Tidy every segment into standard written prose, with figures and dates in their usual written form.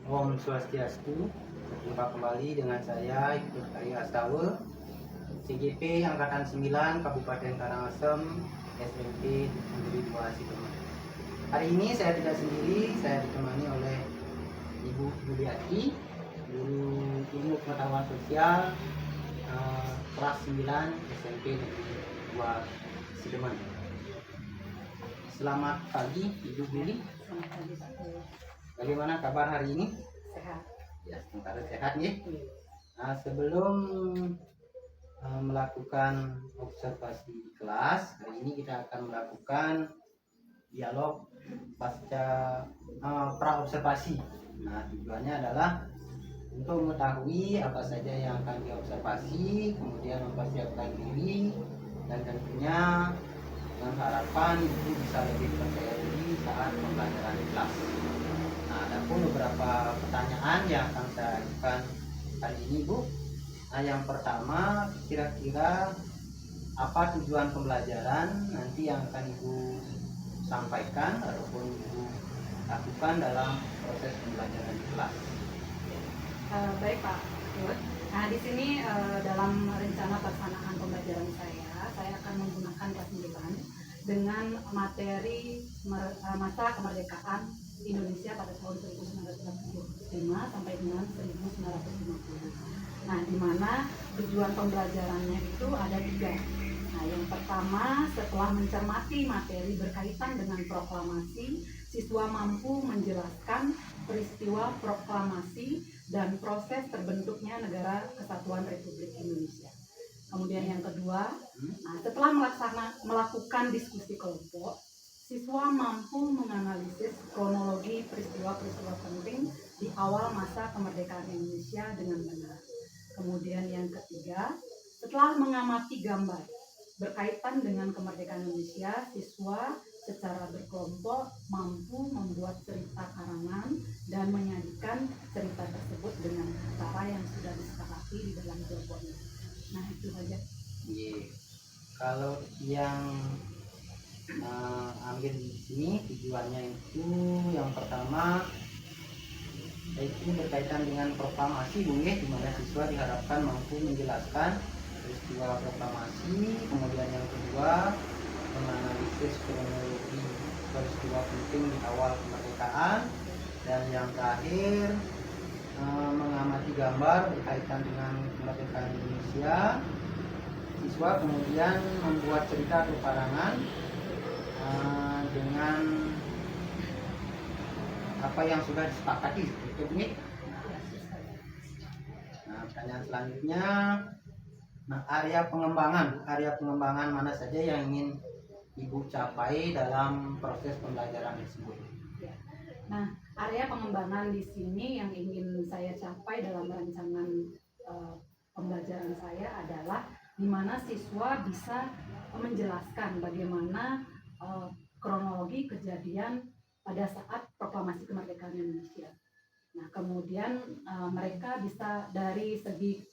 Om Swastiastu. Berjumpa kembali dengan saya Ikut Ayu Astawa, CGP Angkatan 9 Kabupaten Karangasem, SMP Negeri 2 Sidoarjo. Hari ini saya tidak sendiri, saya ditemani oleh Ibu Juliati, guru ilmu pengetahuan sosial kelas 9 SMP Negeri 2 Sidoarjo. Selamat pagi Ibu Juli. Selamat pagi Pak. Bagaimana kabar hari ini? Sehat. Ya, sementara sehat ya. Nah, sebelum melakukan observasi di kelas, hari ini kita akan melakukan dialog pasca pra-observasi. Nah, tujuannya adalah untuk mengetahui apa saja yang akan diobservasi, kemudian mempersiapkan diri, dan tentunya dengan harapan ibu bisa lebih percaya diri saat pembelajaran di kelas. Nah, ada pun beberapa pertanyaan yang akan saya ajukan kali ini, Bu. Nah, yang pertama, kira-kira apa tujuan pembelajaran nanti yang akan Ibu sampaikan ataupun Ibu lakukan dalam proses pembelajaran di kelas? Baik Pak. Nah, di sini dalam rencana pelaksanaan pembelajaran saya akan menggunakan kelas 9 dengan materi masa kemerdekaan Indonesia pada tahun 1945 sampai dengan 1950. Nah, di mana tujuan pembelajarannya itu ada 3. Nah, yang pertama, setelah mencermati materi berkaitan dengan proklamasi, siswa mampu menjelaskan peristiwa proklamasi dan proses terbentuknya Negara Kesatuan Republik Indonesia. Kemudian yang kedua, nah, setelah melakukan diskusi kelompok, siswa mampu menganalisis kronologi peristiwa-peristiwa penting di awal masa kemerdekaan Indonesia dengan benar. Kemudian yang ketiga, setelah mengamati gambar berkaitan dengan kemerdekaan Indonesia, siswa secara berkelompok mampu membuat cerita karangan dan menyajikan cerita tersebut dengan cara yang sudah disepakati di dalam kelompoknya. Nah, itu saja. Kalau yang ambil di sini tujuannya itu yang pertama itu berkaitan dengan proklamasi, Bu, di mana siswa diharapkan mampu menjelaskan peristiwa proklamasi. Kemudian yang kedua, menganalisis kronologi peristiwa penting di awal kemerdekaan, dan yang terakhir mengamati gambar berkaitan dengan kemerdekaan Indonesia. Siswa kemudian membuat cerita atau karangan dengan apa yang sudah disepakati seperti ini. Nah, pertanyaan selanjutnya, area pengembangan mana saja yang ingin Ibu capai dalam proses pembelajaran tersebut? Nah, area pengembangan di sini yang ingin saya capai dalam rancangan pembelajaran saya adalah di mana siswa bisa menjelaskan bagaimana kronologi kejadian pada saat proklamasi kemerdekaan Indonesia. Nah, kemudian mereka bisa dari segi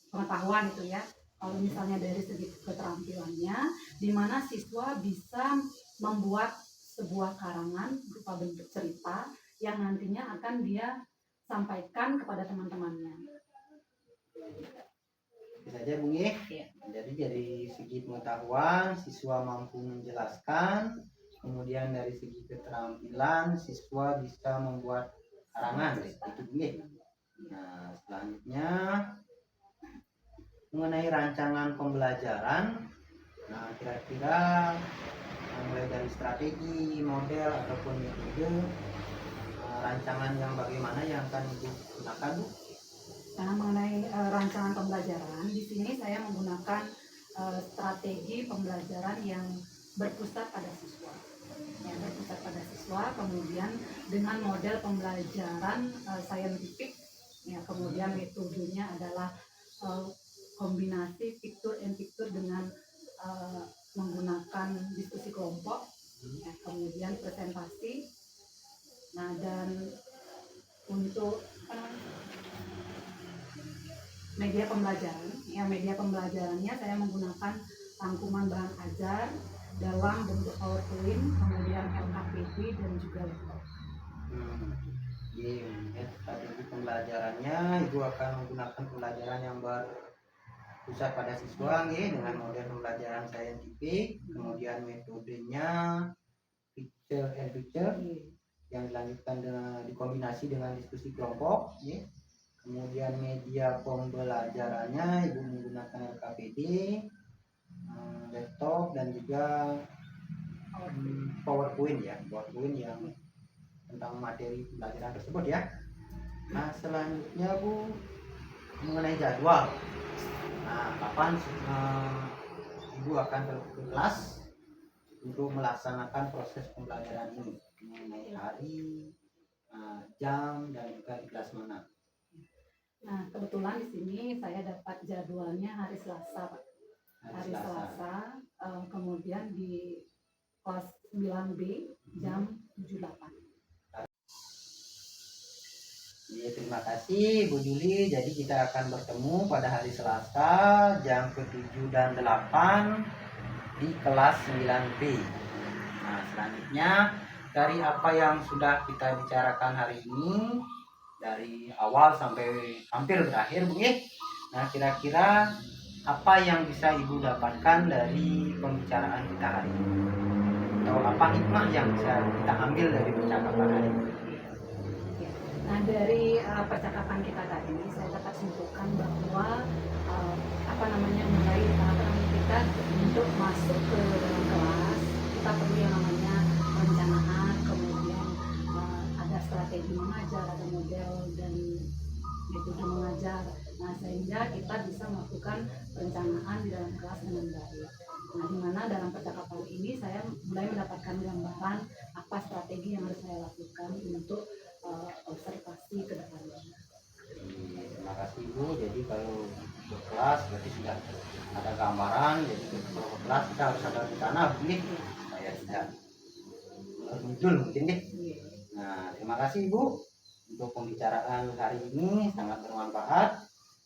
pengetahuan itu ya, kalau misalnya dari segi keterampilannya, di mana siswa bisa membuat sebuah karangan berupa bentuk cerita yang nantinya akan dia sampaikan kepada teman-temannya. Bisa saja, Bu, ya. Jadi dari segi pengetahuan siswa mampu menjelaskan, kemudian dari segi keterampilan siswa bisa membuat karangan, itu, Bu. Nah, selanjutnya mengenai rancangan pembelajaran. Nah, kira-kira mulai dari strategi, model ataupun metode, rancangan yang bagaimana yang akan Ibu gunakan, Bu? Nah, mengenai rancangan pembelajaran, di sini saya menggunakan strategi pembelajaran yang berpusat pada siswa. Ya, berpusat pada siswa, kemudian dengan model pembelajaran saintifik, ya, kemudian metodenya adalah kombinasi picture and picture dengan menggunakan diskusi kelompok, ya, kemudian presentasi. Nah, dan untuk media pembelajarannya saya menggunakan rangkuman bahan ajar dalam bentuk PowerPoint, kemudian LKPD dan juga laptop. pembelajarannya, Ibu akan menggunakan pembelajaran yang berpusat pada siswa dengan model pembelajaran saintifik, kemudian metodenya picture and picture yang dilanjutkan dengan dikombinasi dengan diskusi kelompok. Kemudian media pembelajarannya Ibu menggunakan LKPD, laptop, dan juga PowerPoint yang tentang materi pembelajaran tersebut ya. Nah, selanjutnya Bu, mengenai jadwal. Nah, kapan Ibu akan ke kelas untuk melaksanakan proses pembelajaran ini, mengenai hari, jam, dan juga di kelas mana? Nah, kebetulan di sini saya dapat jadwalnya hari Selasa, Pak. Hari Selasa, kemudian di kelas 9B jam 7.08. Ya, terima kasih Bu Juli. Jadi kita akan bertemu pada hari Selasa jam ke-7 dan 8 di kelas 9B. Nah, selanjutnya dari apa yang sudah kita bicarakan hari ini, dari awal sampai hampir berakhir Bu ya. Nah, kira-kira apa yang bisa Ibu dapatkan dari pembicaraan kita hari ini? Atau apa hikmah yang bisa kita ambil dari percakapan hari ini? Nah, dari percakapan kita tadi saya dapat simpulkan bahwa mulai kita untuk masuk ke dalam kelas kita perlu yang namanya perencanaan, kemudian ada strategi mengajar, ada model dan metode mengajar. Nah, sehingga kita bisa melakukan perencanaan di dalam kelas dengan baik. Nah, di mana dalam percakapan ini saya mulai mendapatkan gambaran apa strategi yang harus saya lakukan untuk observasi ke depannya. Terima kasih Bu. Jadi kalau ke kelas berarti sudah ada gambaran. Jadi kalau ke kelas kita harus ada rencana begini supaya tidak muncul mungkin deh. Nah, terima kasih Bu untuk pembicaraan hari ini, sangat bermanfaat,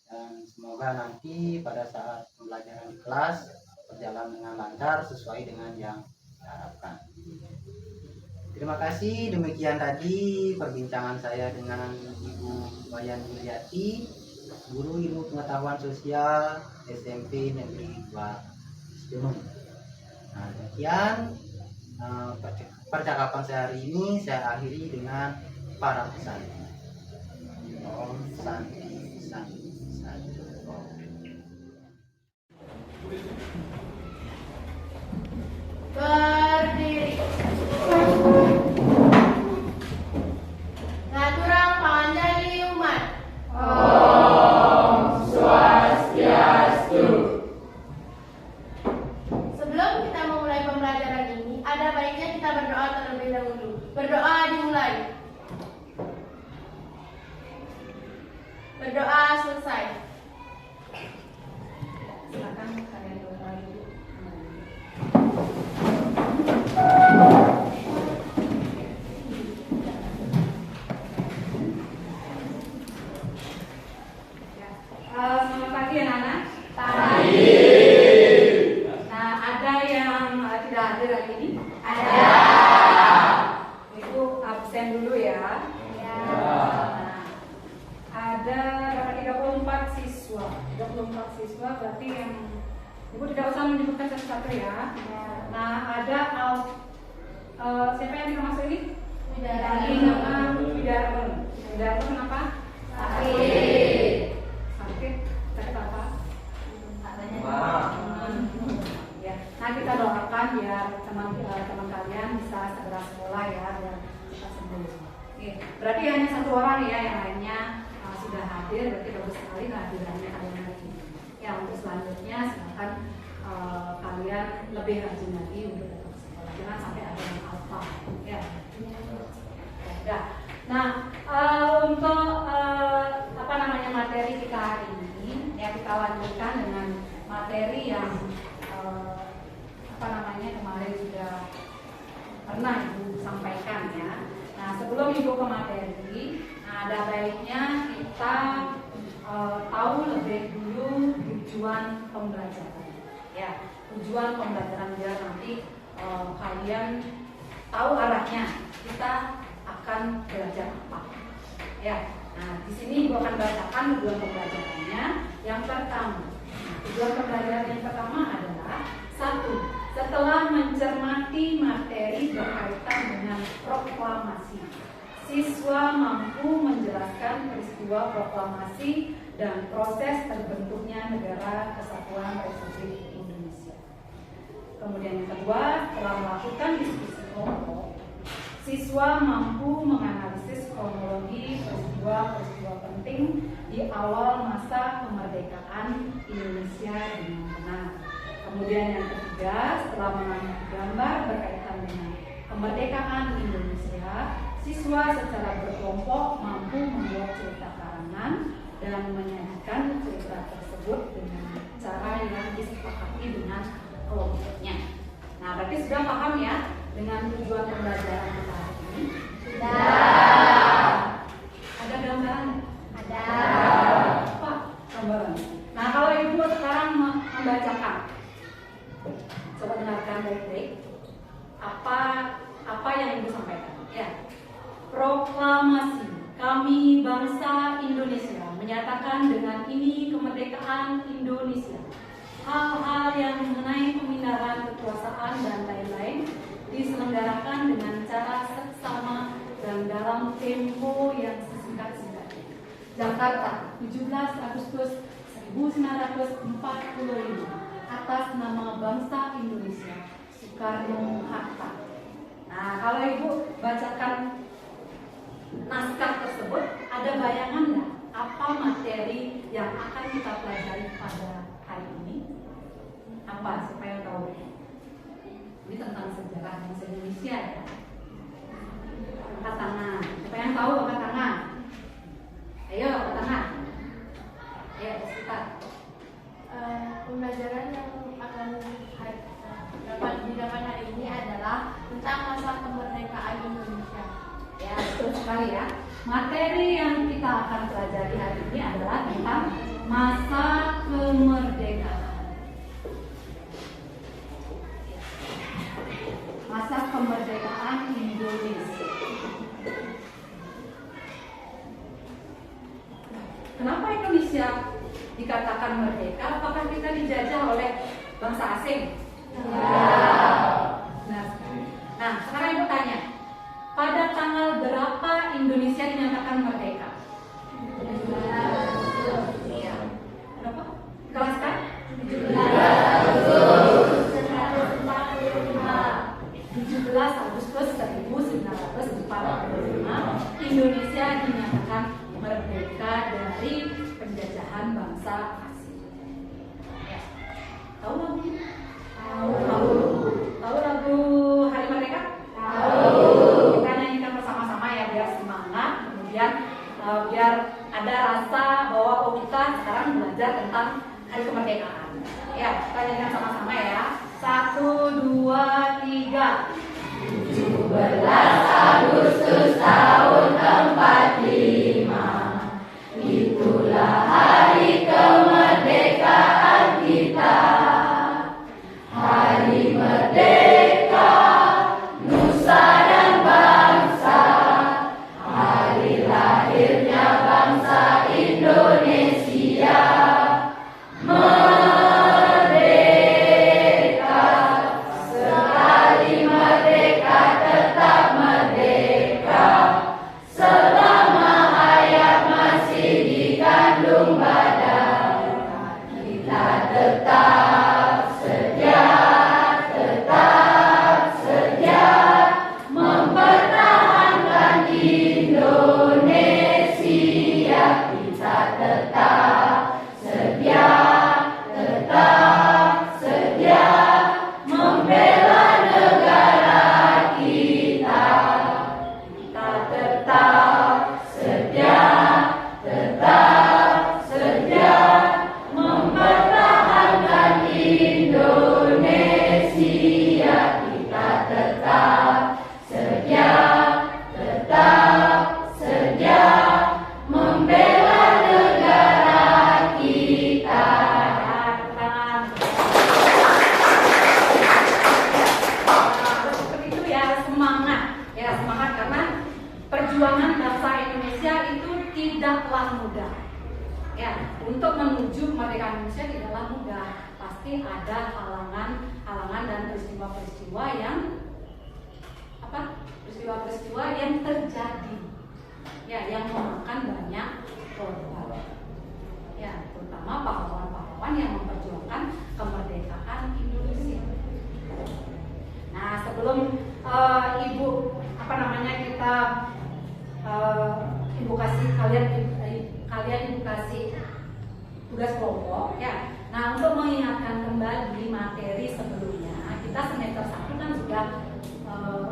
dan semoga nanti pada saat pembelajaran di kelas berjalan dengan lancar sesuai dengan yang diharapkan. Terima kasih, demikian tadi perbincangan saya dengan Ibu Wayan Yuliati, Guru Ilmu Pengetahuan Sosial SMP Negeri 2 Gunung. Nah, demikian percakapan saya hari ini saya akhiri dengan para pesan. Om Santi Santi Santi. Berdiri. Ngaturang panjali umat. Om Swastiastu. Sebelum kita memulai pembelajaran ini, ada baiknya kita berdoa terlebih dahulu. Berdoa dimulai. Berdoa selesai. Silakan kalian berdoa dulu. Selamat pagi anak-anak. Pagi. Nah, ada yang tidak hadir hari ini? Ada. Itu absen dulu ya. Ya. Nah, ada berapa 34 siswa. 34 siswa berarti yang Ibu tidak usah menyebutkan satu-satu ya. Nah, ada siapa yang kita masuk ini? Ini nama Widarun. Widarun kenapa? Sakit. Sakit. Sakit apa? Ma. Ya. Nah, kita doakan biar teman kalian bisa segera sekolah ya, biar kita sembuh. Oke. Berarti hanya satu orang ya, yang lainnya sudah hadir. Berarti bagus sekali kehadirannya kalian hari ini. Ya, untuk selanjutnya silakan kalian lebih rajin lagi untuk datang ke sekolah. Jangan sampai ada yang alfa. Ya. Ya. Nah, untuk materi kita hari ini, ya kita lanjutkan dengan materi yang kemarin sudah pernah Ibu sampaikan ya. Nah, sebelum Ibu ke materi, ada baiknya kita tahu lebih dulu tujuan pembelajaran. Ya, tujuan pembelajaran biar nanti kalian tahu arahnya kita akan belajar apa. Ya. Nah, di sini Ibu akan bacakan tujuan pembelajarannya. Yang pertama, tujuan pembelajaran yang pertama adalah satu, setelah mencermati materi berkaitan dengan proklamasi, siswa mampu menjelaskan peristiwa proklamasi dan proses terbentuknya Negara Kesatuan Republik Indonesia. Kemudian yang kedua, setelah melakukan diskusi kelompok, siswa mampu menganalisis kronologi peristiwa-peristiwa penting di awal masa kemerdekaan Indonesia dengan benar. Kemudian yang ketiga, setelah mengambil gambar berkaitan dengan kemerdekaan Indonesia, siswa secara berkelompok mampu membuat cerita karangan dan menyajikan cerita tersebut dengan cara yang disepakati dengan kelompoknya. Nah, berarti sudah paham ya dengan tujuan pembelajaran kita hari ini? Sudah. Ada gambaran? Ada. Apa gambaran? Nah, kalau Ibu sekarang membacakan, coba dengarkan baik-baik. Apa yang Ibu sampaikan? Ya. Proklamasi kami bangsa Indonesia menyatakan dengan ini kemerdekaan Indonesia. Hal-hal yang mengenai pemindahan kekuasaan dan lain-lain diselenggarakan dengan cara seksama dan dalam tempo yang sesingkat-singkatnya. Jakarta, 17 Agustus 1945, atas nama bangsa Indonesia, Soekarno-Hatta. Nah, kalau Ibu bacakan naskah tersebut, ada bayangan nggak apa materi yang akan kita pelajari pada hari ini? Apa? Siapa yang tahu? Ini tentang sejarah bangsa Indonesia ya. Angkat tangan. Siapa yang tahu angkat tangan? Ayo angkat tangan. Ayo sekitar. Pembelajaran yang akan dapat didapat hari ini adalah tentang masa kemerdekaan Indonesia. Ya, betul sekali ya. Materi yang kita akan pelajari hari ini adalah tentang masa kemerdekaan. Masa kemerdekaan Indonesia. Kenapa Indonesia dikatakan merdeka? Apakah kita dijajah oleh bangsa asing? Nah, sekarang Ibu tanya, pada tanggal berapa Indonesia dinyatakan merdeka? Iya. Berapa? Jelaskan. 17 Agustus 1945, Indonesia dinyatakan merdeka dari penjajahan bangsa asing. Ya. Tahu lagunya? Tahu. Tahu lagu Hari Merdeka? Tahu. Kita nyanyikan bersama-sama ya biar semangat, kemudian biar ada rasa bahwa kita sekarang belajar tentang Hari Kemerdekaan. Ya, kita nyanyikan sama-sama ya. 1, 2, 3. 17 Agustus tahun 45, itulah hari kemerdekaan kita. Hari merdeka, nusa dan bangsa, hari lahirnya bangsa Indonesia. Merdeka, sekali merdeka tetap merdeka. tidaklah mudah. Ya, untuk menuju kemerdekaan Indonesia tidaklah mudah. Pasti ada halangan dan peristiwa-peristiwa yang peristiwa-peristiwa yang terjadi. Ya, yang memakan banyak korban. Ya, terutama pahlawan-pahlawan yang memperjuangkan kemerdekaan Indonesia. Nah, sebelum ibu kasih kalian ibu kasih tugas kelompok ya. Nah, untuk mengingatkan kembali materi sebelumnya, kita semester 1 kan sudah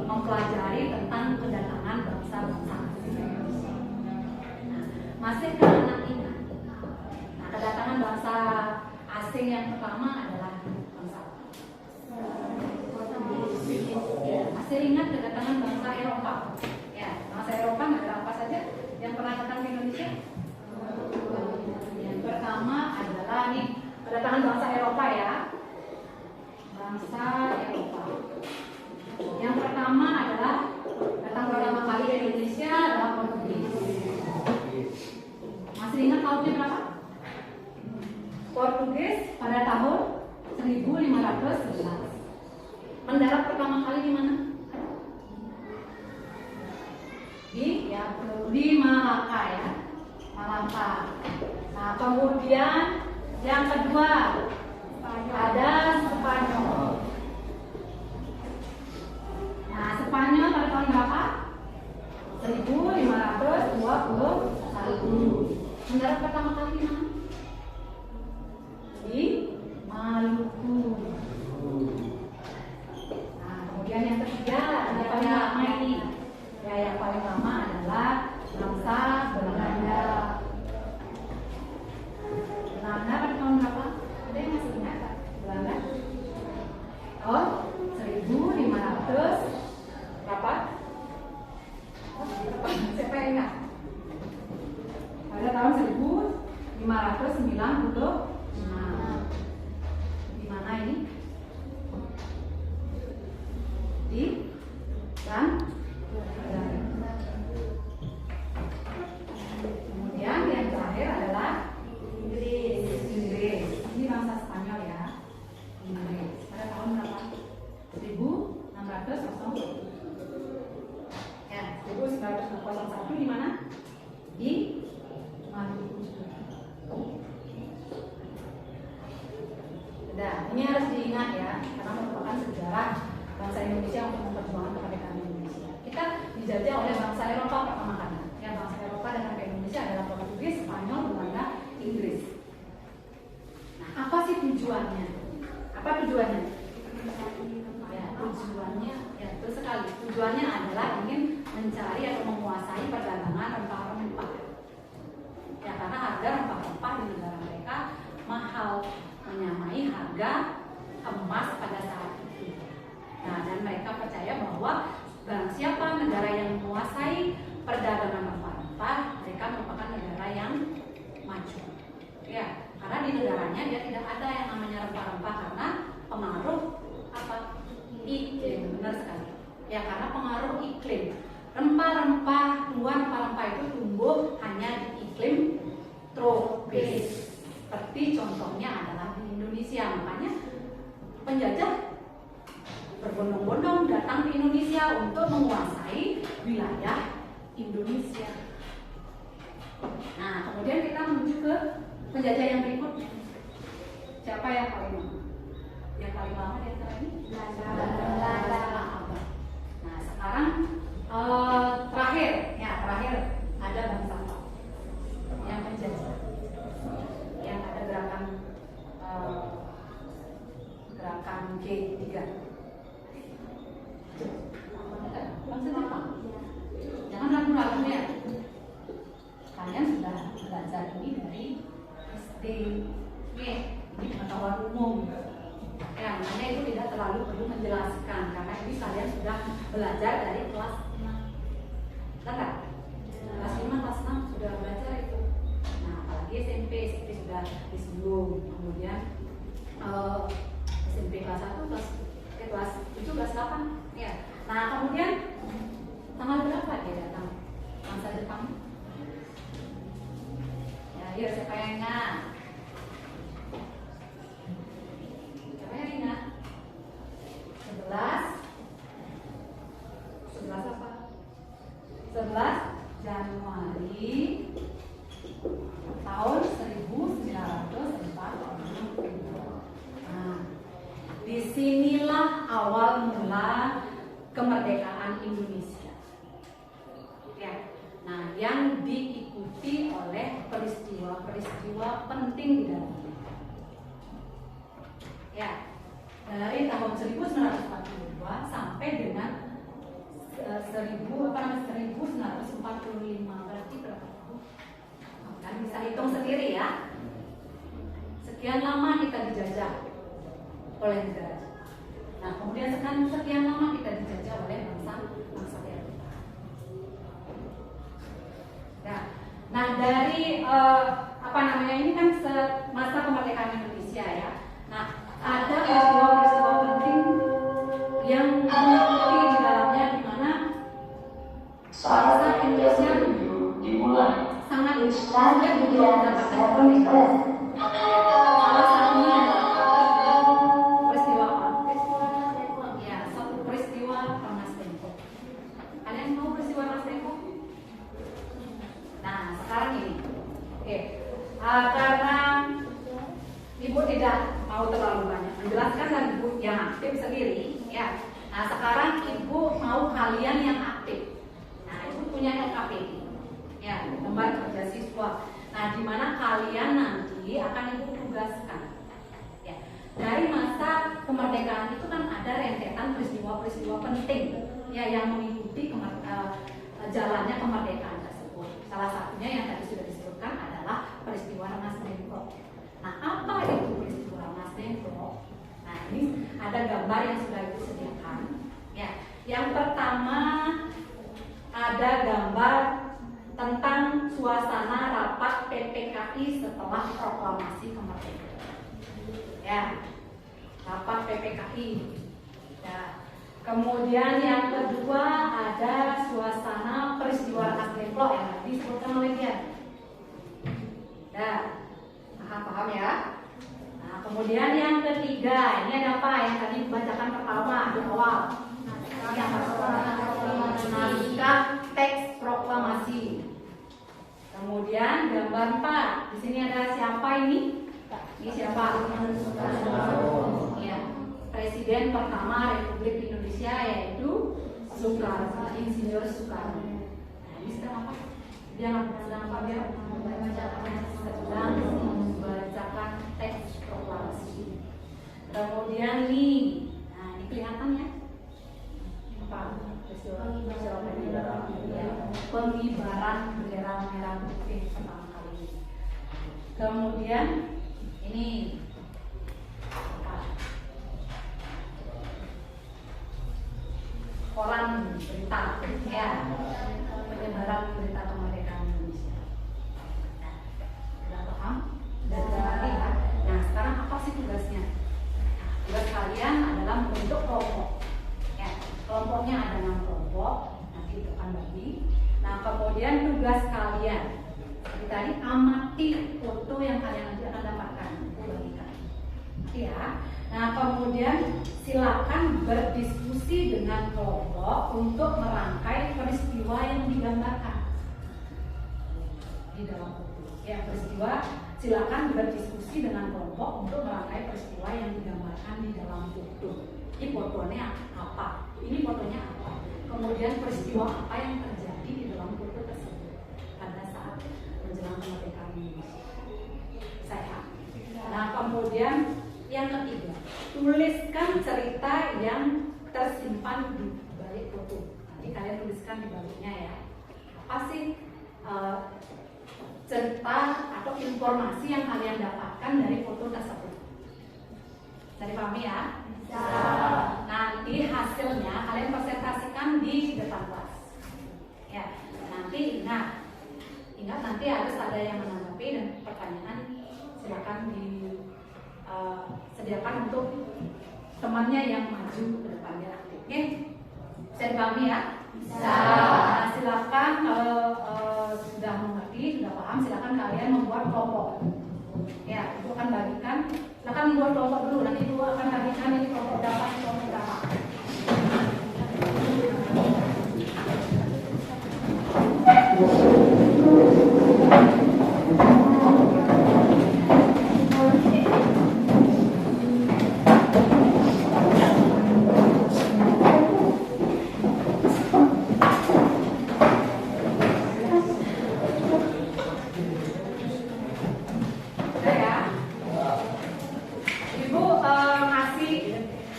mempelajari tentang kedatangan bangsa-bangsa asing. Nah, masih ke anak ingat. Nah, kedatangan bangsa asing yang pertama adalah bangsa ya, masih ingat kedatangan bangsa Eropa. Ya, bangsa Eropa negara apa saja yang pernah datang ke Indonesia? Yang pertama adalah nih kedatangan bangsa Eropa ya. Bangsa Eropa. Yang pertama adalah datang pertama kali ke Indonesia adalah Portugis. Masih ingat tahunnya berapa? Portugis pada tahun 1511. Mendarat pertama kali di mana? Di Malaka ya. Malaka. Nah, kemudian yang kedua ada Spanyol. Nah, Spanyol pada tahun berapa? 1521. Mendarat pertama kali di mana? Di Maluku. Nah, kemudian yang ketiga yang paling lama ini. Ya, yang paling lama adalah bangsa Belanda. Belanda pada tahun berapa? Ada yang masih ingat Belanda? Oh, 1500 berapa? Siapa yang ingat? Pada tahun 1595. Di mana ini? Di kemudian yang terakhir adalah Inggris. Ini bangsa Spanyol ya. Inggris. Pada tahun berapa? 1601. Ya, 1901 di mana? Di Maluku. Nah, ini harus diingat ya, karena merupakan sejarah bangsa Indonesia untuk memperjuangkan kemerdekaan Indonesia. Kita dijajah oleh bangsa Eropa pertama kali. Ya, bangsa Eropa datang ke Indonesia adalah Portugis, Spanyol, Belanda, Inggris. Nah, apa sih tujuannya? Apa tujuannya? Ya, tujuannya ya betul sekali. Tujuannya adalah ingin mencari atau menguasai perdagangan rempah-rempah. Ya, karena harga rempah-rempah di negara mereka mahal, menyamai harga emas pada saat itu. Nah, dan mereka percaya bahwa barang siapa negara yang menguasai perdagangan rempah-rempah, mereka merupakan negara yang maju. Ya, karena di negaranya dia tidak ada yang namanya rempah-rempah karena pengaruh apa? Iklim, benar sekali. Ya, karena pengaruh iklim. Rempah-rempah, tumbuhan rempah-rempah itu tumbuh hanya di iklim tropis. Seperti contohnya adalah di Indonesia. Makanya penjajah berbondong-bondong datang ke Indonesia untuk menguasai wilayah Indonesia. Nah, kemudian kita menuju ke penjajah yang berikutnya. Siapa yang paling lama? Yang paling lama di antara ini? Belanda. Nah, sekarang terakhir ada bangsa yang penjajah. Yang ada gerakan G3. Bangsa Jepang. Jangan ragu-ragu ya. Kalian sudah belajar ini dari SD. Ini pengetahuan umum. Ya, makanya itu tidak terlalu perlu menjelaskan karena ini kalian sudah belajar dari kelas 6. Benar? Kelas 5, kelas 6 sudah belajar itu. Nah, apalagi SMP sudah disinggung. Kemudian SMP kelas 1, kelas 7, kelas 8. Ya. Nah, kemudian tanggal berapa dia datang? Bangsa Jepang? biar siapa yang ingat? Siapa yang ingat? 11 apa? 11 Januari tahun 1945. Nah, disinilah awal mula kemerdekaan Indonesia. Ya. Nah, yang diikuti oleh peristiwa-peristiwa penting di dalamnya. Ya, dari tahun 1942 sampai dengan 1945, berarti berapa tahun? Kan bisa hitung sendiri ya. Sekian lama kita dijajah oleh negara Jepang. Nah, kemudian sekian lama kita dijajah oleh bangsa Eropa. Nah, dari ini kan masa kemerdekaan Indonesia ya. Nah, ada peristiwa-peristiwa penting yang mengikuti di dalamnya, di mana bangsa Indonesia sangat mendapatkan kemerdekaan. Salah satunya peristiwa apa? Ya, satu peristiwa Rengas Dengklok. Kalian tahu peristiwa Rengas Dengklok? Nah, sekarang ini, oke, karena Ibu tidak mau terlalu banyak menjelaskan dan Ibu yang aktif sendiri, ya. Nah, sekarang Ibu mau kalian yang aktif. Nah, Ibu punya LKPD, ya, lembar kerja siswa. Nah, di mana kalian nanti akan Ibu tugaskan. Ya, dari masa kemerdekaan itu kan ada rentetan peristiwa-peristiwa penting, ya, yang mengikuti jalannya kemerdekaan tersebut. Salah satunya yang tadi sudah disebutkan adalah peristiwa Rengas Dengklok. Nah, apa itu peristiwa Rengas Dengklok? Nah, ini ada gambar yang sudah Ibu sediakan. Ya, yang pertama ada gambar tentang suasana rapat PPKI setelah proklamasi kemerdekaan. Ya, rapat PPKI. Ya. Kemudian yang kedua ada suasana peristiwa Rengas Dengklok yang tadi disebutkan oleh dia. Ya, paham ya? Nah, kemudian yang ketiga, ini ada apa? Yang tadi dibacakan pertama di awal. Yang naskah teks proklamasi. Kemudian gambar 4. Di sini ada siapa ini? Ini siapa? Ya, Presiden pertama Republik Indonesia yaitu Soekarno, Insinyur Soekarno. Nah, ini sedang apa? Dia sedang apa dia? Sedang membacakan teks proklamasi. Kemudian nih, nah ini kelihatan ya? Apa? Pengibaran bendera merah putih pertama kali. Kemudian ini koran berita, ya, penyebaran berita kemerdekaan Indonesia. Nah, sudah paham? Sudah ngerti ya? Nah, sekarang apa sih tugasnya? Nah, tugas kalian adalah membentuk kelompok. Ya, kelompoknya ada 6 kelompok. Nanti itu akan bagi. Nah, kemudian tugas kalian seperti tadi amati foto yang kalian nanti akan dapatkan. Itu bagikan. Ya. Nah, kemudian silakan berdiskusi dengan kelompok untuk merangkai peristiwa yang digambarkan di dalam foto. Ya, peristiwa silakan berdiskusi dengan kelompok untuk merangkai peristiwa yang digambarkan di dalam foto. Ini fotonya apa? Ini fotonya apa? Kemudian peristiwa apa yang terjadi di dalam foto tersebut pada saat menjelang kemerdekaan Indonesia. Nah, kemudian yang ketiga, tuliskan cerita yang tersimpan di balik foto. Nanti kalian tuliskan di baliknya ya. Apa sih cerita atau informasi yang kalian dapatkan dari foto tersebut? Jadi pahami ya? Ya. Nanti hasilnya kalian presentasikan di depan kelas. Ya. Nanti ingat nanti harus ada yang menanggapi dan pertanyaan silakan sediakan untuk temannya yang maju ke depannya aktif. Oke? Bisa dipahami ya? Bisa. Nah, silakan kalau sudah mengerti, sudah paham. paham, silakan kalian membuat kelompok. Ya, Ibu akan bagikan. Silakan membuat kelompok dulu. Nanti Ibu akan bagikan ini kelompok berapa, ini kelompok berapa.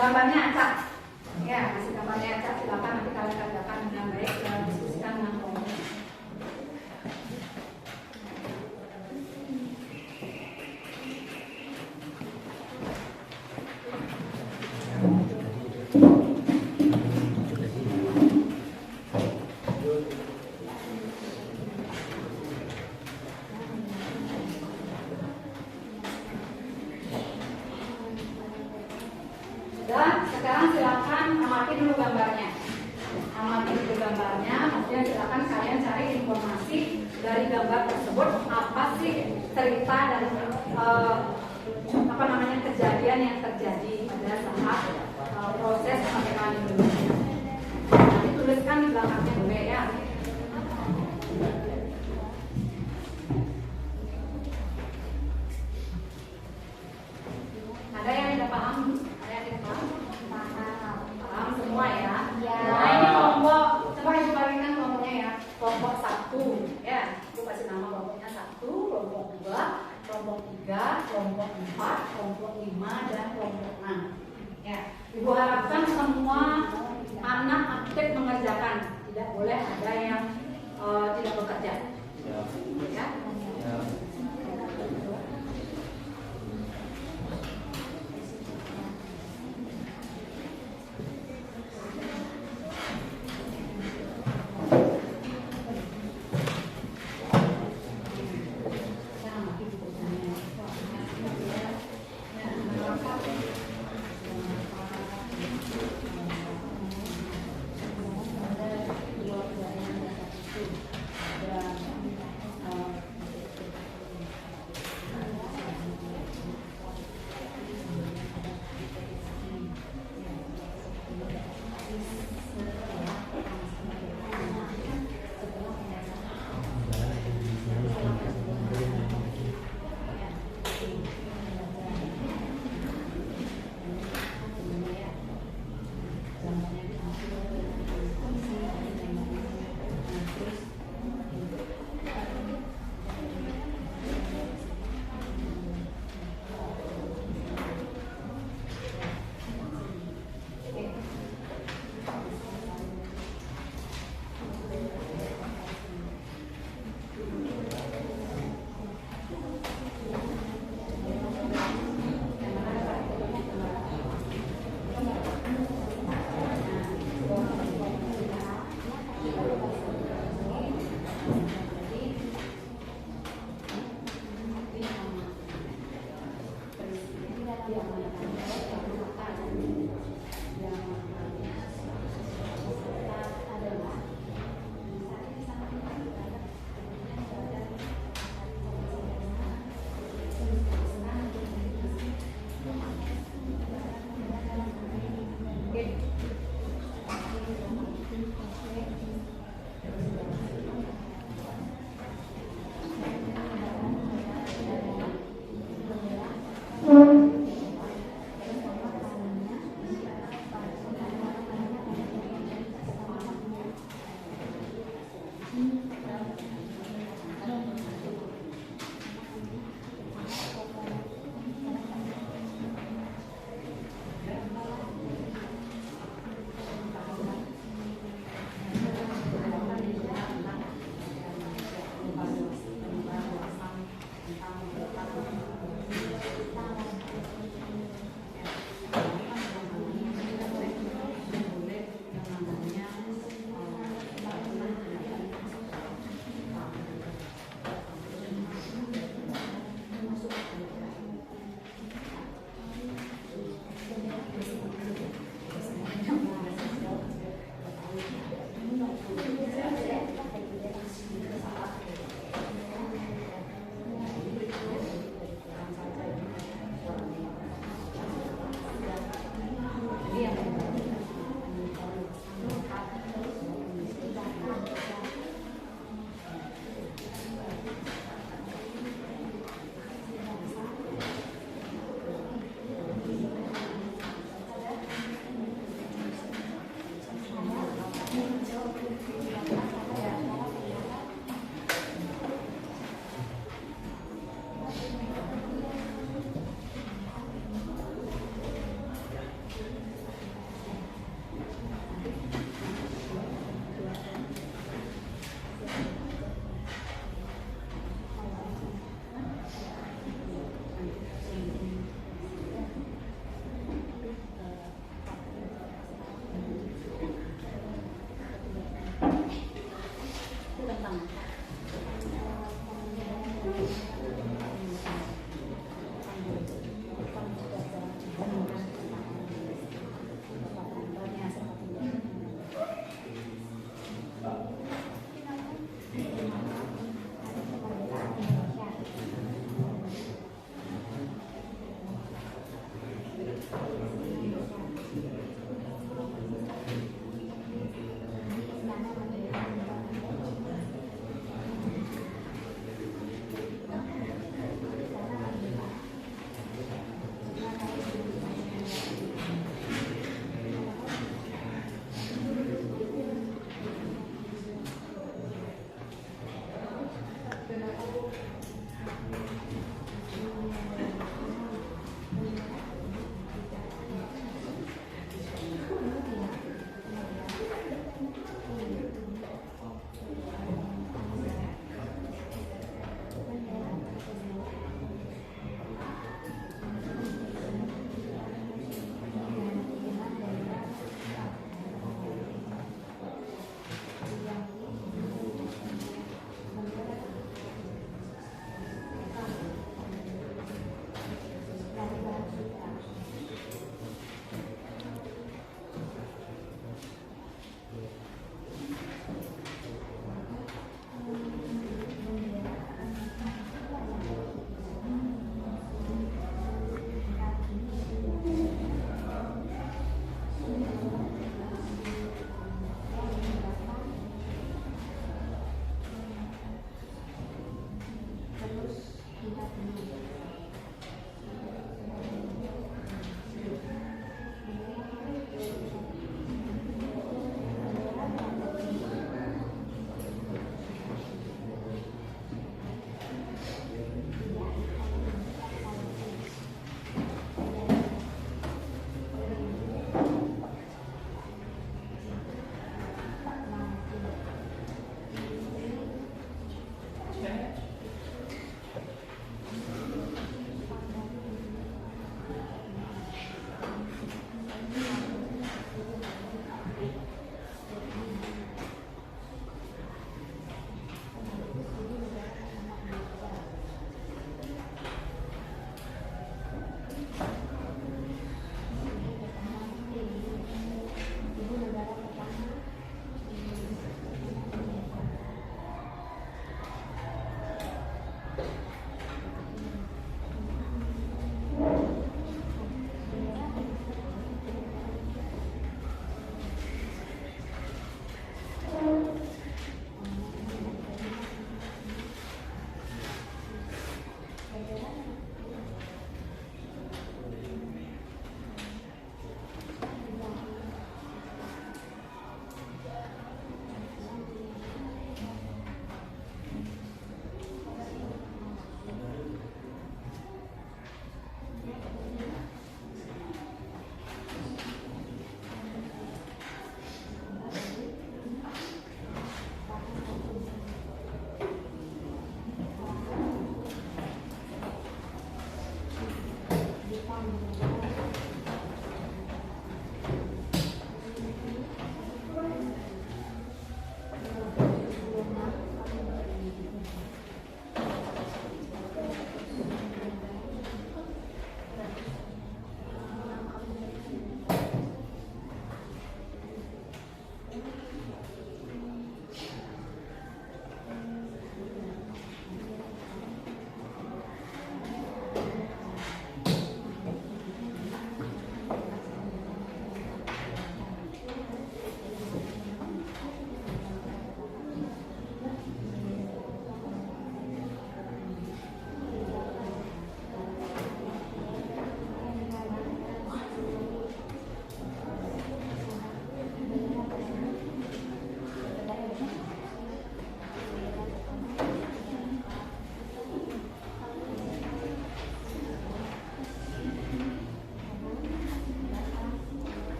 Gambarnya acak, ya kasih gambarnya acak, silakan nanti kalian kerjakan dengan baik dan diskusikan dengan kelompok. Dan sekarang silakan amati dulu gambarnya. Amati dulu gambarnya, kemudian silakan kalian cari informasi dari gambar tersebut, apa sih cerita dan kejadian yang terjadi pada saat proses kemerdekaan Indonesia. Nanti tuliskan di belakangnya dulu ya. Ada yang tidak paham? Paham semua ya? Ya. Nah ini kelompok, coba Ibu bagikan kelompoknya ya. Kelompok 1 ya, Ibu kasih nama kelompoknya 1, kelompok 2, kelompok 3, kelompok 4, kelompok 5, dan kelompok 6 ya. Ibu harapkan semua anak aktif mengerjakan, tidak boleh ada yang tidak bekerja ya.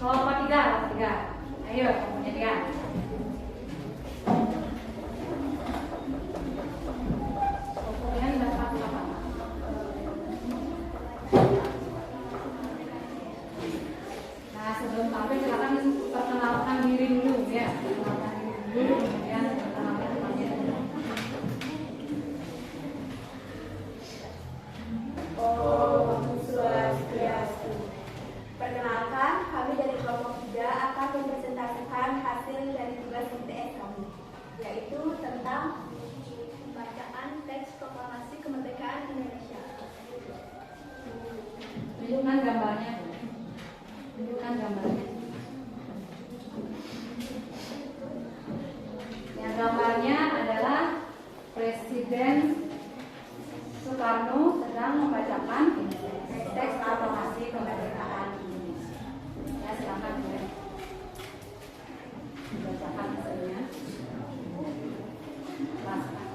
Kelompok 3. Ayo, kelompoknya 3. Kalian dapat apa? Nah, sebelum tampil silakan perkenalkan diri dulu ya. Perkenalkan diri dulu, kemudian perkenalkan materi. Om Swastiastu. Perkenalkan, kami dari kelompok 3 akan mempresentasikan hasil dari tugas MTS kami, yaitu tentang bacaan teks proklamasi kemerdekaan Indonesia. Tunjukkan gambarnya. Tunjukkan gambarnya. Yang gambarnya adalah Presiden Soekarno sedang membacakan teks proklamasi kemerdekaan Indonesia. Ya, silakan ya. Dibacakan hasilnya. Jelaskan.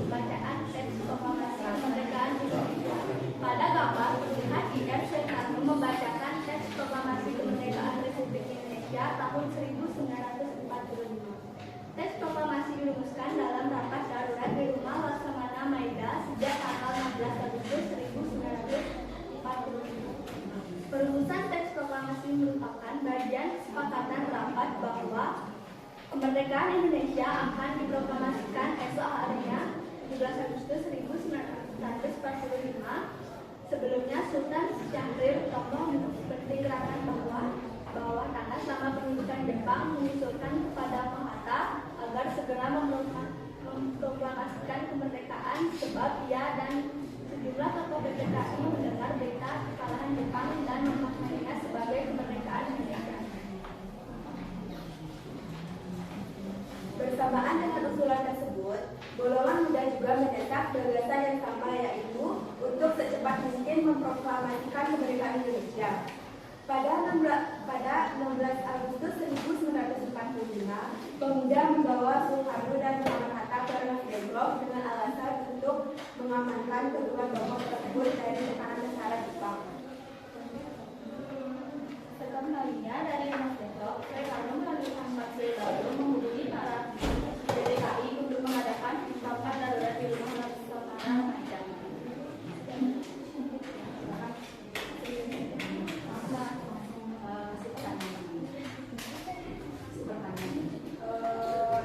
Bacaan teks proklamasi kemerdekaan Indonesia. Pada gambar terlihat IR Soekarno membacakan teks proklamasi kemerdekaan Republik Indonesia tahun 1945. Teks proklamasi dirumuskan dalam rapat darurat di Rumah Laksamana Maida sejak tanggal 16 Agustus 1945. Perumusan teks proklamasi merupakan bagian kesepakatan rapat bahwa kemerdekaan Indonesia akan diproklamasikan esok harinya 17 Agustus 1945. Sebelumnya Sultan Syahrir Utama memperkirakan bahwa tanah selama pendudukan Jepang mengusulkan kepada Mahathir agar segera memproklamasikan kemerdekaan sebab ia dan sejumlah tokoh PKI mendengar berita kekalahan Jepang dan memaknainya sebagai kemerdekaan Indonesia. Bersamaan dengan usulan tersebut, golongan muda juga mendesak gagasan yang sama, yaitu untuk secepat mungkin memproklamasikan kemerdekaan Indonesia. Pada 16 Agustus 1945, pemuda membawa Soekarno dan Muhammad Hatta ke Rengas Dengklok dengan alasan untuk mengamankan kedua tokoh tersebut dari tekanan tentara Jepang. Sekembalinya dari Rengas Dengklok, Soekarno melalui Ahmad Lalu menghubungi para PKI untuk mengadakan rapat darurat di Rumah Laksamana Maida.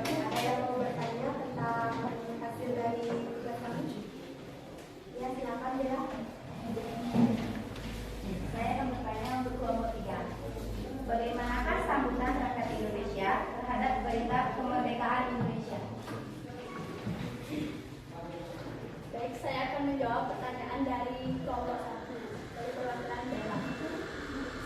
Ada yang mau bertanya tentang hasil dari tugas kami? Ya, silakan ya. Saya akan bertanya untuk kelompok 3. Bagaimanakah sambutan rakyat Indonesia terhadap berita kemerdekaan Indonesia? Baik, saya akan menjawab pertanyaan dari kelompok 1 dari perwakilan Bela.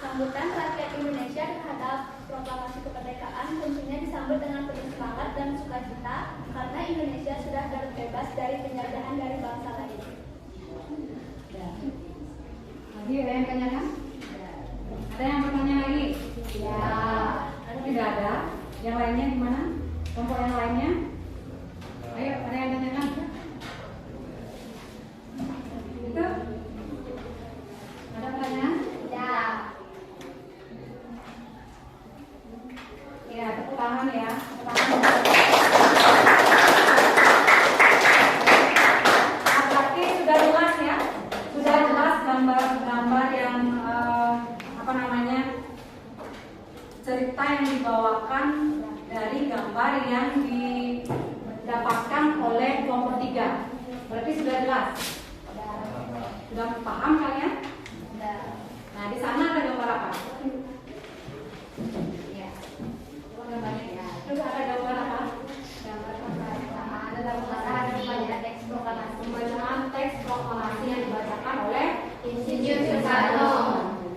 Sambutan rakyat Indonesia terhadap proklamasi kemerdekaan tentunya disambut dengan penuh semangat dan sukacita karena Indonesia sudah terbebas dari penjajahan dari bangsa lain. Lagi ada yang tanyakan? Ada yang bertanya lagi? Ya. Tidak ada. Yang lainnya di mana? Kelompok yang lainnya? Ayo, ada yang tanyakan? Itu? Ada pertanyaan? Ya. Ya, tepuk tangan ya. Tepuk tangan. Nah, berarti sudah jelas ya. Sudah jelas gambar-gambar yang cerita yang dibawakan dari gambar yang didapatkan oleh kelompok 3. Berarti sudah jelas. Sudah paham kalian? Nah, di sana ada gambar apa? Ya. Coba gambarnya ya. Coba ada gambar apa? Gambar pembacaan. Ada pembacaan teks proklamasi. Pembacaan teks proklamasi yang dibacakan oleh Insinyur Soekarno.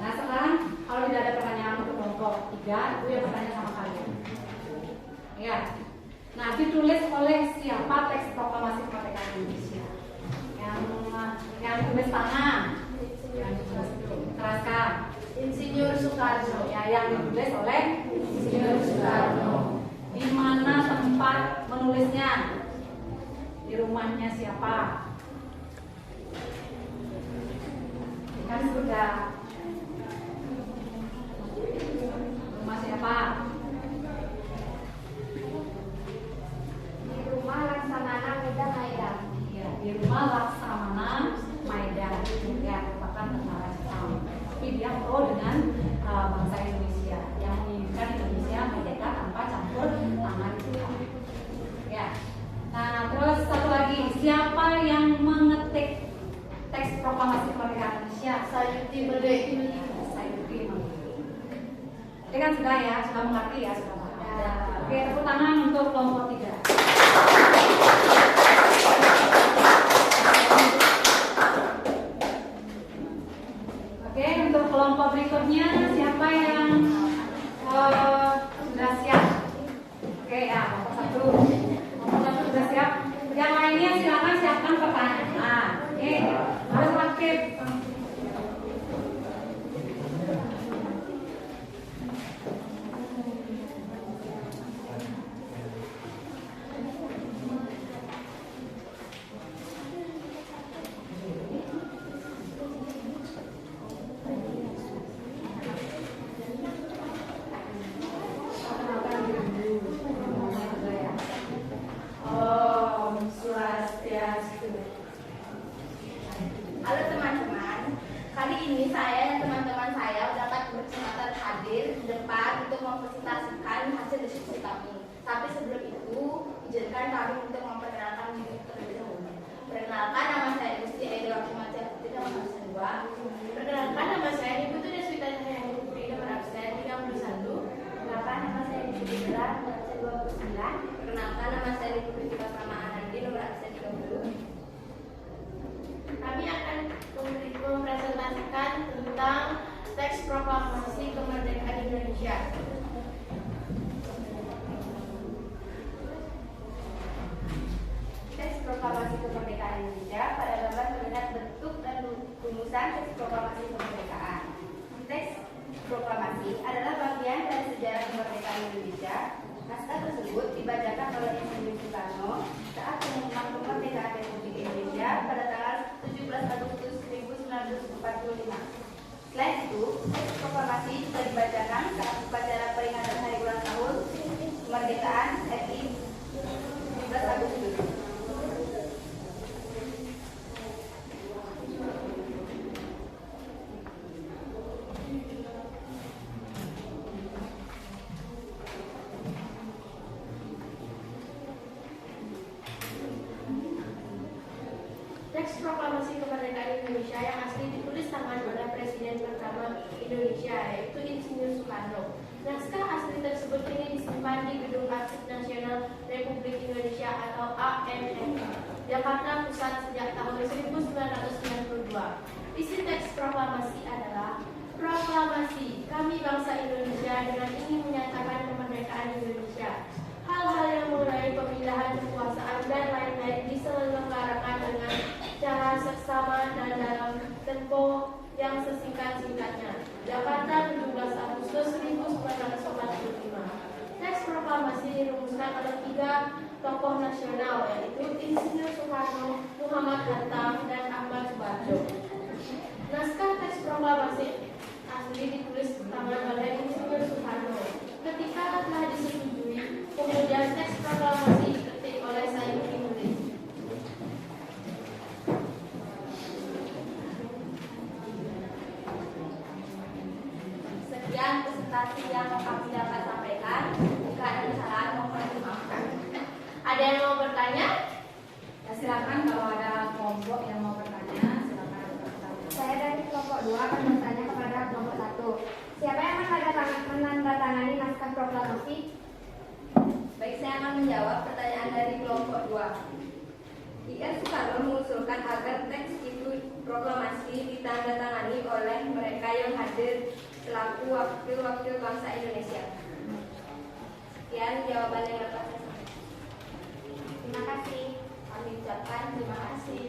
Nah, sekarang kalau tidak ada pertanyaan untuk kelompok 3, itu yang bertanya sama kalian. Ya. Nah, ditulis oleh siapa teks proklamasi kemerdekaan Indonesia? Yang ditulis tangan. Yang ditulis keraskan. Insinyur Soekarno. Ya, yang ditulis oleh Insinyur Soekarno. Di mana tempat menulisnya? Di rumahnya siapa? Kan sudah. Ini kan sudah ya, sudah mengerti ya, sudah paham. Oke, tepuk tangan untuk kelompok 3. Oke, untuk kelompok berikutnya siapa yang sudah siap? Oke ya, kelompok satu sudah siap. Yang lainnya silakan siapkan pertanyaan. Oke, harus aktif. Halo teman-teman, kali ini saya dan teman-teman saya dapat berkesempatan hadir di depan untuk mempresentasikan hasil diskusi kami. Tapi sebelum itu, izinkan kami untuk memperkenalkan diri terlebih dahulu. Perkenalkan, nama saya Gusti Aida Wakimatia Putri, nomor absen 2. Perkenalkan, nama saya Ibu Tuda Swita Cahaya Putri, nomor absen 31. Perkenalkan, nama saya Ibu Tuda, nomor absen 29. Perkenalkan, nama saya Ibu Tuda Sama Anandi, nomor absen 30. Kami akan mempresentasikan tentang teks proklamasi kemerdekaan Indonesia. Teks proklamasi kemerdekaan Indonesia, pada gambar terlihat bentuk dan rumusan teks proklamasi kemerdekaan. Teks proklamasi adalah bagian dari sejarah kemerdekaan Indonesia. Naskah tersebut dibacakan oleh Insinyur Soekarno saat pengumuman kemerdekaan Republik Indonesia pada tanggal 17 Agustus 1945. Selain itu, teks proklamasi juga dibacakan saat upacara peringatan hari ulang tahun kemerdekaan RI 17 Agustus. Teks proklamasi kemerdekaan Indonesia yang asli ditulis tangan oleh Presiden pertama Indonesia, yaitu Insinyur Soekarno. Naskah asli tersebut kini disimpan di Gedung Arsip Nasional Republik Indonesia atau ANRI, Jakarta Pusat sejak tahun 1992. Isi teks proklamasi adalah: proklamasi kami bangsa Indonesia dengan ingin menyatakan kemerdekaan Indonesia. Hal-hal yang mengenai pemindahan kekuasaan dan lain-lain diselenggarakan dengan cara seksama dan dalam tempo yang sesingkat-singkatnya. Jakarta, 17 Agustus 1945. Teks proklamasi dirumuskan oleh 3 tokoh nasional, yaitu Insinyur Soekarno, Muhammad Hatta, dan Ahmad Subarjo. Naskah teks proklamasi asli ditulis tangan oleh Insinyur Soekarno. Ketika telah disetujui, kemudian teks proklamasi diketik oleh Said Penulis. Sekian presentasi yang kami dapat sampaikan. Jika ada kesalahan mohon dimaafkan. Ada yang mau bertanya? Ya, silakan kalau ada kelompok yang mau bertanya, silakan bertanya. Saya dari kelompok 2 akan bertanya kepada kelompok 1. Siapa yang menandatangani naskah proklamasi? Baik, saya akan menjawab pertanyaan dari kelompok 2. IR Soekarno mengusulkan agar teks itu proklamasi ditandatangani oleh mereka yang hadir selaku wakil-wakil bangsa Indonesia. Sekian jawaban yang dapat saya sampaikan. Terima kasih. Kami ucapkan terima kasih.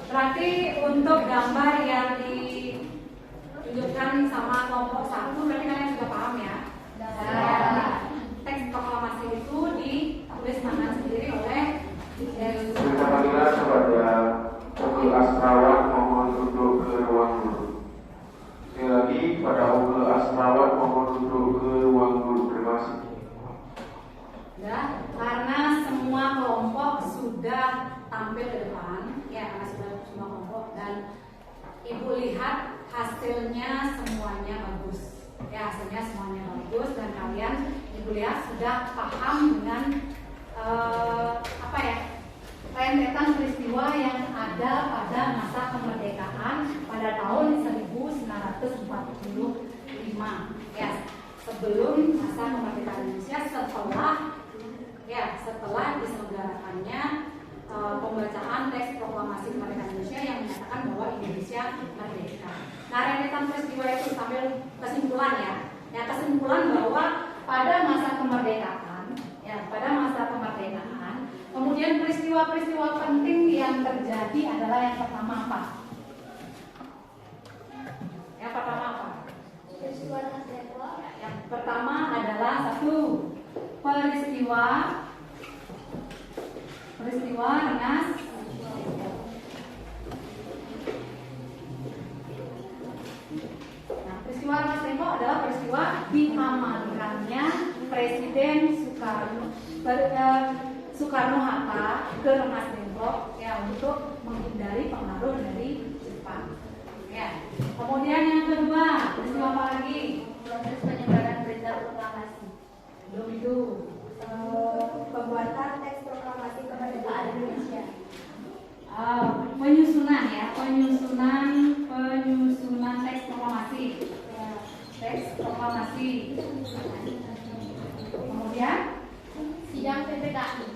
Berarti untuk gambar yang ditunjukkan sama kelompok 1 berarti kalian sudah paham ya? Teks proklamasi itu ditulis tangan sendiri oleh Terima kasih kepada Wakil Asrawan kuliah sudah paham dengan rentetan peristiwa yang ada pada masa kemerdekaan pada tahun 1945 ya, sebelum masa kemerdekaan Indonesia, setelah diselenggarakannya pembacaan teks proklamasi kemerdekaan Indonesia yang menyatakan bahwa Indonesia merdeka. Nah, rentetan peristiwa itu sambil kesimpulan kesimpulan bahwa pada masa kemerdekaan kemudian peristiwa-peristiwa penting yang terjadi adalah yang pertama apa? Yang pertama apa? Peristiwa Rengas Dengklok. Yang pertama adalah satu, peristiwa Rengas. Nah, peristiwa Rengas Dengklok adalah peristiwa diamankannya Presiden Soekarno-Hatta ke Rengas Dengklok ya, untuk menghindari pengaruh dari Jepang. Ya. Kemudian yang kedua, peristiwa apa lagi? Proses penyebaran berita proklamasi. Belum itu. Pembuatan teks proklamasi kemerdekaan Indonesia. Penyusunan teks proklamasi. Ya, teks proklamasi. Kemudian Sidang PPKI.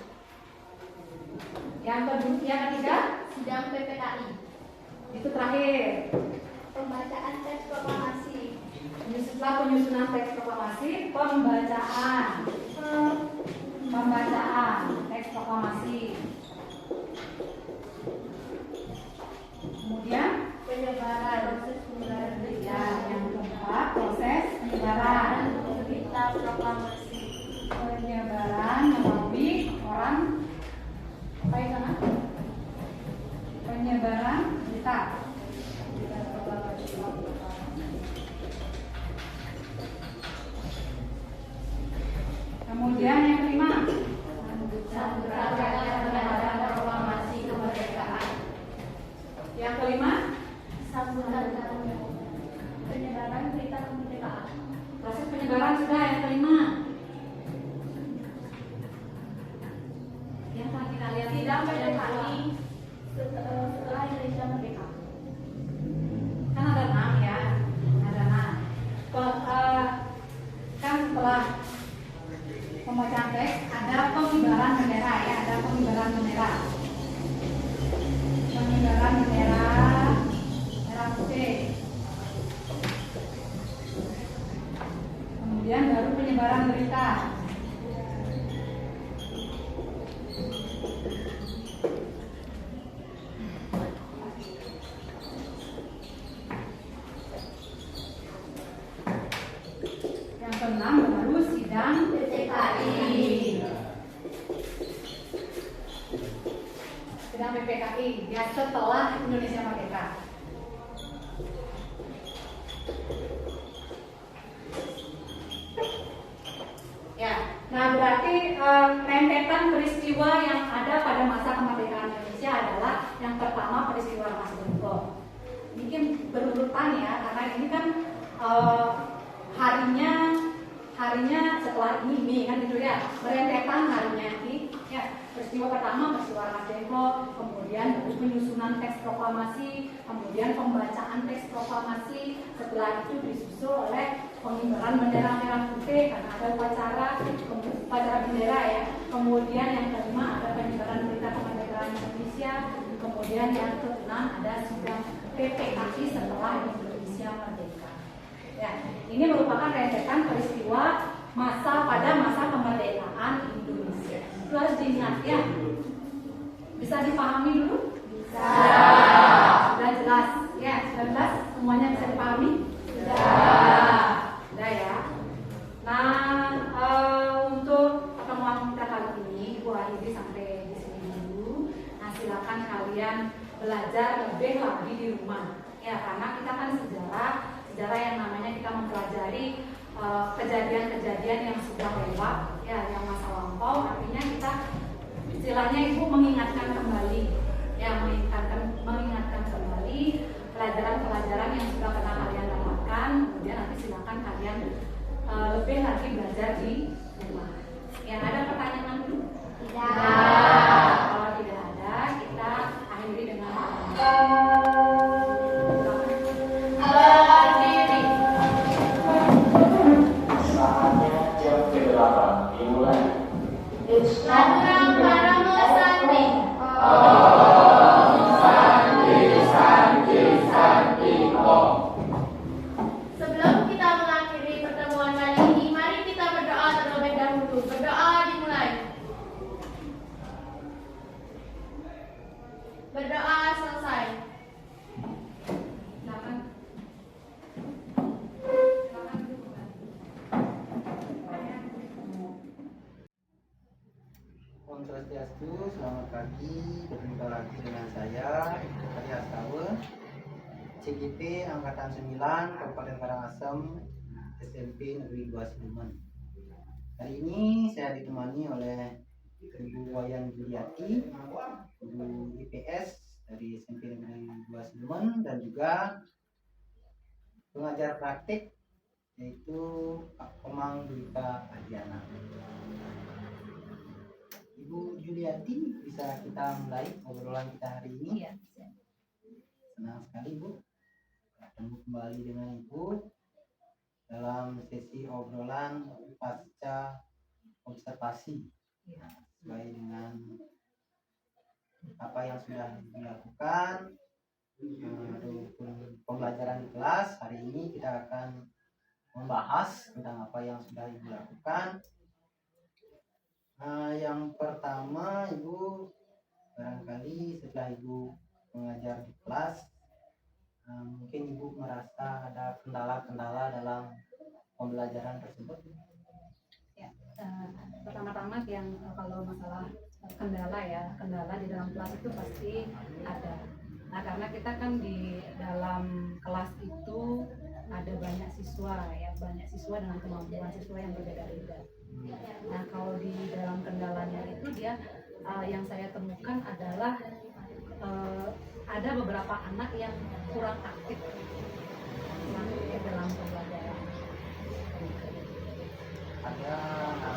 yang ketiga, Sidang PPKI. itu terakhir. Pembacaan teks proklamasi. Setelah penyusunan teks proklamasi, pembacaan teks proklamasi. Kemudian Proses penyebaran berita. yang keempat, proses penyebaran Berita proklamasi. melalui koran apa itu sana? Penyebaran berita. Kemudian yang kelima, Sambutan penyebaran proklamasi kemerdekaan. yang kelima, Sambutan penyebaran berita kemerdekaan. proses penyebaran sudah yang kelima. Yang telah kita lihat Sidang yang kedua. PPKI setelah Indonesia merdeka. Kan ada 6 ya, ada 6. Kan setelah pembacaan teks ada pengibaran bendera ya, ada pengibaran bendera merah putih. Kemudian baru penyebaran berita. Yang keenam baru sidang PPKI. Sidang PPKI ya, setelah Indonesia merdeka. Ya, nah berarti rentetan peristiwa yang ada pada masa kemerdekaan Indonesia adalah yang pertama peristiwa Rengas Dengklok. Mungkin berurutan ya, karena ini kan harinya setelah ini kan gitu ya, berentetan harinya ini ya. Peristiwa pertama peristiwa Rengas Dengklok, kemudian penyusunan teks proklamasi, kemudian pembacaan teks proklamasi, setelah itu disusul oleh pengibaran bendera merah putih karena ada upacara bendera ya. Kemudian yang kelima ada penyebaran berita kemerdekaan Indonesia, kemudian yang keenam ada sidang PPKI setelah Indonesia merdeka. Ya, ini merupakan rentetan peristiwa pada masa kemerdekaan Indonesia. Itu harus diingat ya. Bisa dipahami dulu? Bisa. Sudah jelas? Ya, sudah jelas? Semuanya bisa dipahami? Sudah ya. Nah, untuk pertemuan kita kali ini, Bu akhiri sampai di sini dulu. Nah, silakan kalian belajar lebih lagi di rumah. Ya, karena kita kan sejarah yang namanya kita mempelajari kejadian-kejadian yang sudah lewat, ya, yang masa lampau. Artinya kita istilahnya ibu mengingatkan kembali, ya, mengingatkan kembali pelajaran-pelajaran yang sudah pernah kalian dapatkan. Kemudian nanti silakan kalian lebih lagi belajar di wabarakatuh. Selamat pagi, berjumpa lagi dengan saya Adi Astawa, CGP Angkatan 9 Kabupaten Karangasem, SMP Negeri 2 Siluman. Hari ini saya ditemani oleh Ibu Wayan Juliati, Guru IPS dari SMP Negeri 2 Siluman, dan juga pengajar praktik yaitu Pak Komang Dulita Adiana. Ibu Juliati, bisa kita mulai obrolan kita hari ini? Iya. Senang sekali Bu bertemu kembali dengan Ibu dalam sesi obrolan pasca observasi. Iya. Sesuai dengan apa yang sudah dilakukan pembelajaran di kelas, hari ini kita akan membahas tentang apa yang sudah Ibu lakukan. Yang pertama, Ibu barangkali setelah Ibu mengajar di kelas, mungkin Ibu merasa ada kendala-kendala dalam pembelajaran tersebut. Ya, pertama-tama yang kalau masalah kendala di dalam kelas itu pasti ada. Nah, karena kita kan di dalam kelas itu ada banyak siswa dengan kemampuan siswa yang berbeda-beda. Nah, kalau di dalam kendalanya itu dia yang saya temukan adalah ada beberapa anak yang kurang aktif dalam pembelajaran. Ada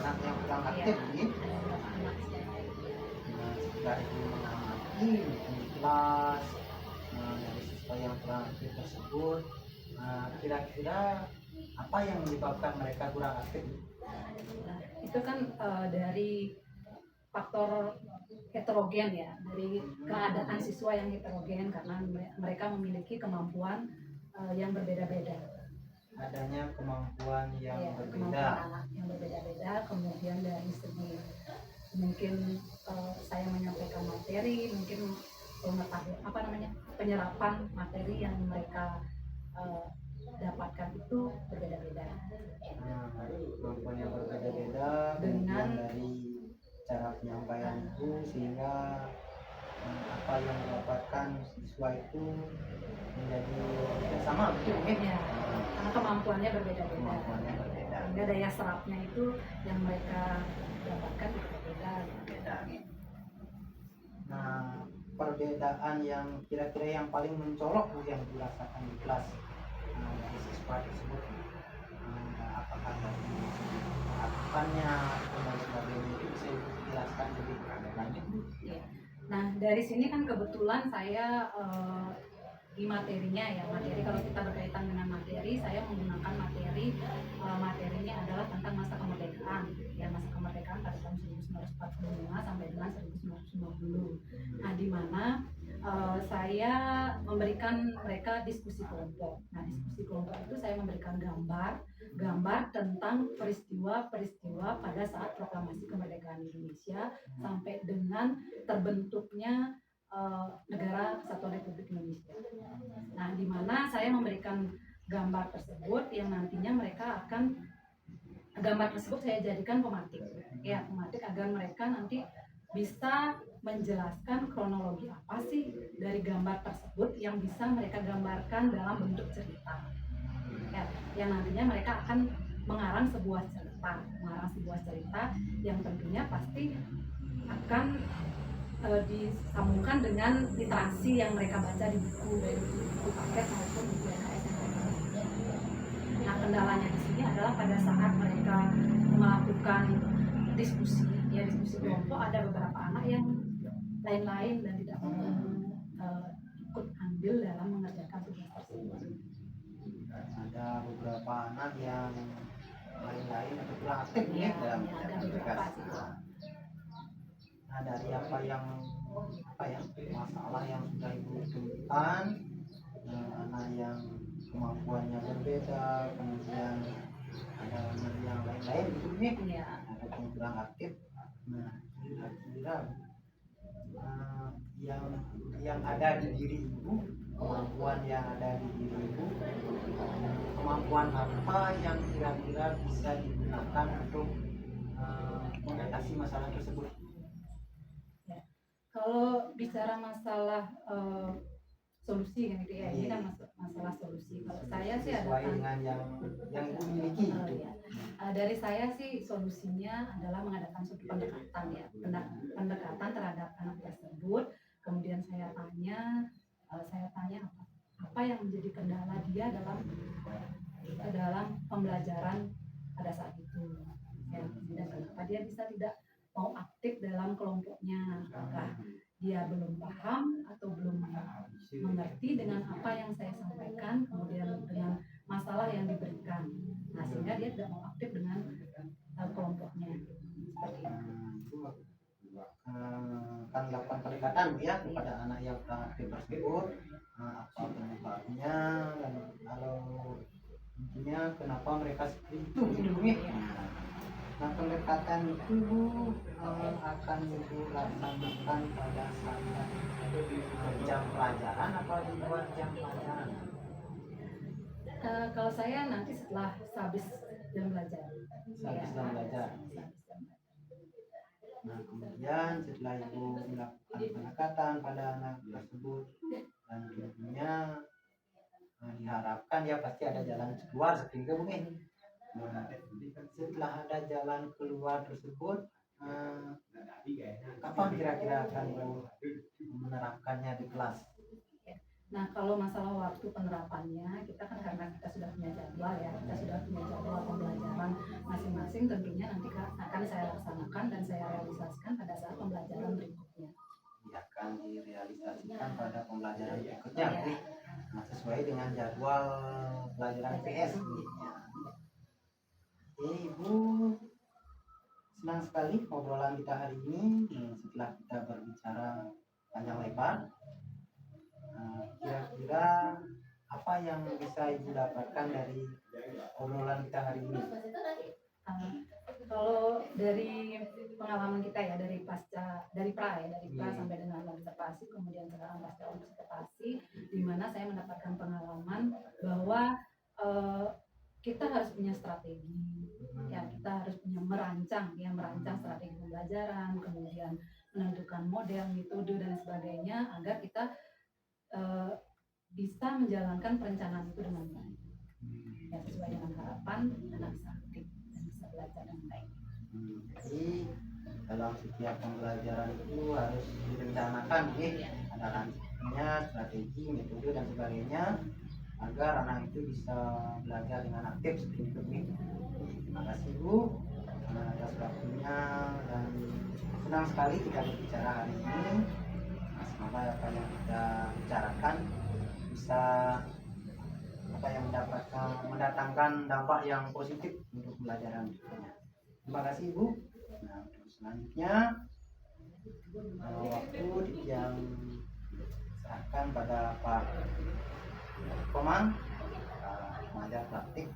anak yang kurang aktif Iya, nih. ada beberapa anak. Setelah Ibu mengamati di kelas dari siswa yang kurang aktif tersebut, kira-kira apa yang menyebabkan mereka kurang aktif? Nah, itu kan dari faktor heterogen ya, dari keadaan siswa yang heterogen karena mereka memiliki kemampuan yang berbeda-beda. Adanya kemampuan yang Ya, berbeda. kemampuan anak yang berbeda-beda. Kemudian dari segi mungkin saya menyampaikan materi, mungkin penyerapan materi yang mereka dapatkan itu berbeda-beda. Kemampuan yang berbeda-beda Dengan dari cara penyampaian itu, sehingga apa yang didapatkan siswa itu menjadi tidak sama, betul ya? ya, karena kemampuannya berbeda-beda. Kemampuannya berbeda. Sehingga daya serapnya itu yang mereka dapatkan berbeda. Nah, perbedaan yang kira-kira yang paling mencolok yang dirasakan di kelas dari siswa tersebut, apakah dari lakukannya dan sebagainya, itu bisa dijelaskan lebih lanjut? Ya. Nah, dari sini kan kebetulan saya di materinya ya, materi kalau kita berkaitan dengan materi, saya menggunakan materinya adalah tentang masa kemerdekaan ya, masa kemerdekaan pada tahun 1945 sampai dengan 1950. Nah, di mana saya memberikan mereka diskusi kelompok. Nah, diskusi kelompok itu saya memberikan gambar tentang peristiwa-peristiwa pada saat proklamasi kemerdekaan Indonesia sampai dengan terbentuknya negara Kesatuan Republik Indonesia. Nah, di mana saya memberikan gambar tersebut yang nantinya mereka akan gambar tersebut saya jadikan pematik agar mereka nanti bisa menjelaskan kronologi apa sih dari gambar tersebut yang bisa mereka gambarkan dalam bentuk cerita. Ya, yang nantinya mereka akan mengarang sebuah cerita yang tentunya pasti akan disambungkan dengan literasi yang mereka baca di buku, dari buku paket maupun buku LKS. Nah, kendalanya di sini adalah pada saat mereka melakukan diskusi kelompok, ada beberapa anak yang lain-lain dan tidak mau ikut andil dalam mengerjakan tugas tersebut. Ada beberapa anak yang lain-lain atau kurang aktif Ya, dalam ada beberapa sih. Nah, dari apa yang masalah yang sudah Ibu temukan, anak yang kemampuannya berbeda, kemudian ada anak yang lain-lain gitu nih, Ya, ataupun kurang aktif. Nah, kira-kira yang ada di diri Ibu, kemampuan yang ada di diri Ibu, kemampuan apa yang kira-kira bisa digunakan untuk mengatasi masalah tersebut? Kalau bicara masalah solusi kan gitu ya, ini kan masalah solusi. Kalau saya sih ada sesuai dengan yang Ibu miliki. ya. Dari saya sih solusinya adalah mengadakan suatu pendekatan ya, pendekatan terhadap anak tersebut. Kemudian saya tanya apa yang menjadi kendala dia dalam pembelajaran pada saat itu. Ya, dan kenapa dia bisa tidak mau aktif dalam kelompoknya? Apakah dia belum paham atau belum mengerti dengan apa yang saya sampaikan, kemudian dengan masalah yang diberikan. Nah, sehingga dia tidak mau aktif dengan kelompoknya. Seperti itu. Akan dilakukan pendekatan ya kepada anak yang kurang aktif tersebut, apa penyebabnya dan kalau intinya kenapa mereka seperti itu gitu ya. Nah, pendekatan itu akan Ibu laksanakan pada saat jam pelajaran atau di luar jam pelajaran? Kalau saya nanti setelah habis jam belajar. Habis jam belajar. Nah, kemudian setelah Ibu melakukan pendekatan pada anak tersebut dan tentunya diharapkan ya pasti ada jalan keluar seperti itu Bu. Nah, setelah ada jalan keluar tersebut, kapan kira-kira akan menerapkannya di kelas? Nah, kalau masalah waktu penerapannya, kita kan karena kita sudah punya jadwal ya, kita sudah punya jadwal pembelajaran masing-masing, tentunya nanti akan saya laksanakan dan saya realisasikan pada saat pembelajaran berikutnya. Ya, akan direalisasikan pada pembelajaran berikutnya, Bu. Nah, sesuai dengan jadwal pelajaran PS. Ibu, senang sekali obrolan kita hari ini. Setelah kita berbicara panjang lebar, kira-kira apa yang bisa Ibu dapatkan dari obrolan kita hari ini? Kalau dari pengalaman kita ya, dari pra sampai dengan observasi, kemudian sekarang pasca observasi, di mana saya mendapatkan pengalaman bahwa kita harus punya strategi, ya kita harus punya merancang strategi pembelajaran, kemudian menentukan model, metode dan sebagainya agar kita bisa menjalankan perencanaan itu dengan baik, ya sesuai dengan harapan anak bisa aktif dan bisa belajar dengan baik. Jadi dalam setiap pembelajaran itu harus direncanakan, ada rancangnya, strategi, metode dan sebagainya agar anak itu bisa belajar dengan aktif seperti itu. Terima kasih Bu atas waktunya dan senang sekali kita berbicara hari ini. Semoga apa yang kita bicarakan bisa mendatangkan dampak yang positif untuk pembelajaran berikutnya. Terima kasih Ibu. Nah, untuk selanjutnya waktu yang serahkan pada Pak Komang, pengajar praktik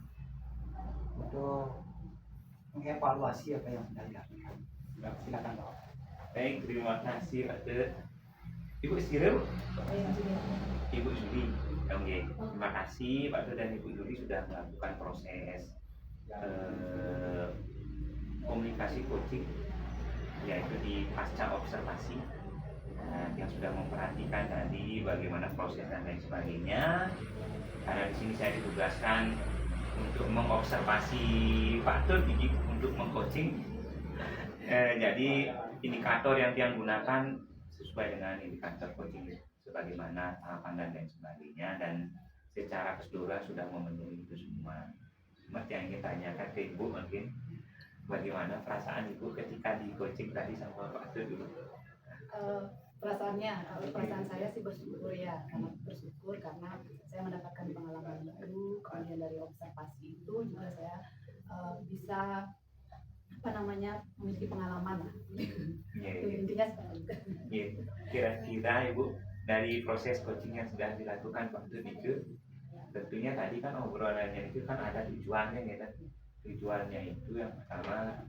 untuk mengevaluasi apa yang sudah dilakukan. Silakan Pak. Baik, terima kasih Pak Tut. Ibu Siril, Ibu Sudi. Oke, terima kasih Pak Tut dan Ibu Sudi sudah melakukan proses komunikasi coaching, yaitu di pasca observasi, yang sudah memperhatikan tadi bagaimana proses dan lain sebagainya. Karena di sini saya ditugaskan untuk mengobservasi Pak Tut untuk mengcoaching. Jadi indikator yang dia gunakan sesuai dengan indikator coaching sebagaimana tahapan dan lain sebagainya, dan secara keseluruhan sudah memenuhi itu semua. Cuma yang ingin tanyakan ke Ibu mungkin bagaimana perasaan Ibu ketika di coaching tadi sama Pak Tut dulu? Perasaan saya sih bersyukur ya, karena saya mendapatkan pengalaman baru, kemudian dari observasi itu juga saya bisa memiliki pengalaman lah. Intinya seperti itu. Kira-kira Ibu dari proses coaching yang sudah dilakukan waktu itu, tentunya tadi kan obrolannya itu kan ada tujuannya ya kan. Tujuannya itu yang pertama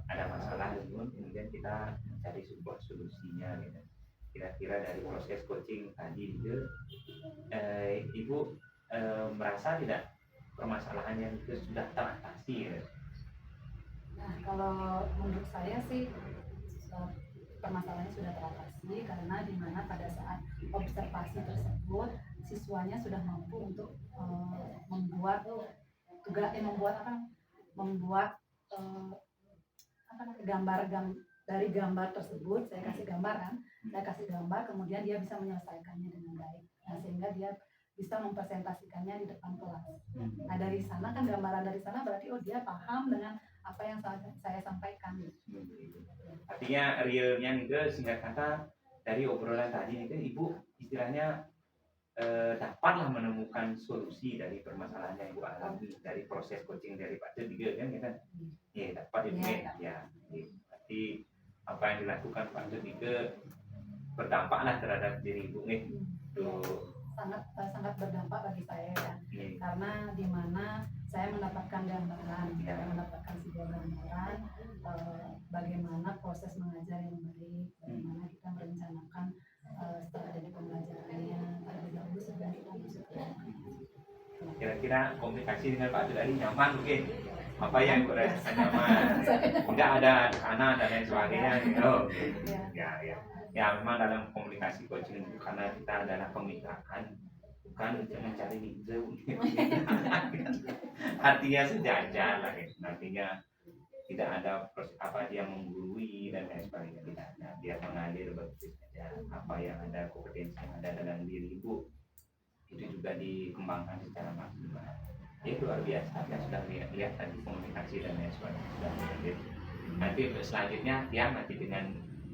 ada masalah kemudian kita mencari sebuah solusinya gitu. Kira-kira dari proses coaching tadi itu Ibu merasa tidak permasalahannya itu sudah teratasi ya? Nah, kalau menurut saya sih permasalahannya sudah teratasi karena di mana pada saat observasi tersebut siswanya sudah mampu untuk membuat gambar dari gambar tersebut. Saya kasih gambar kan, kemudian dia bisa menyelesaikannya dengan baik. Nah, sehingga dia bisa mempresentasikannya di depan kelas. Nah, dari sana kan gambaran dari sana berarti dia paham dengan apa yang saya sampaikan. Artinya realnya nih singkat kata dari obrolan tadi nih Ibu istilahnya dapatlah menemukan solusi dari permasalahan yang Ibu alami dari proses coaching dari Pak Tut juga kan kita dapat Ibu berarti apa yang dilakukan Pak Tut juga berdampaklah terhadap diri Ibu nih. Sangat berdampak bagi saya ya. Karena di mana saya mendapatkan sebuah gambaran bagaimana proses mengajar yang baik, bagaimana kita merencanakan strategi pembelajarannya terlebih dahulu sebelum kita masuk ke kira-kira komunikasi dengan Pak Tut nyaman mungkin apa yang dirasakan nyaman, tidak ada tekanan dan lain sebagainya gitu. Ya memang dalam komunikasi coaching karena kita adalah kemitraan bukan untuk mencari ninja artinya sejajar lah nantinya tidak ada dia menggurui dan lain sebagainya, tidak ada, dia mengalir begitu saja apa yang ada kompetensi yang ada dalam diri Ibu itu juga dikembangkan secara maksimal. Luar biasa ya, sudah lihat tadi komunikasi dan lain sebagainya sudah hadir. Nanti untuk selanjutnya nanti dengan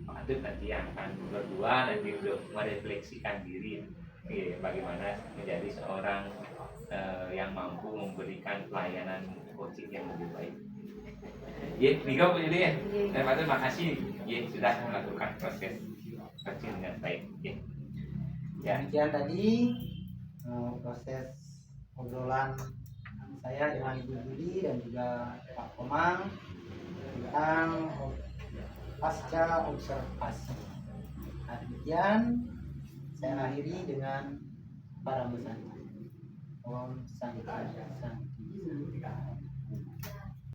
Pak Tut nanti yang akan berdua nanti untuk merefleksikan diri bagaimana menjadi seorang yang mampu memberikan pelayanan coaching yang lebih baik. Mika Bu Yudi Pak Tut makasih sudah melakukan proses coaching dengan baik. Demikian tadi proses obrolan saya dengan Ibu Yudi dan juga Pak Komang tentang pasca observasi. Nah, demikian saya akhiri dengan para pesan. Om Santi.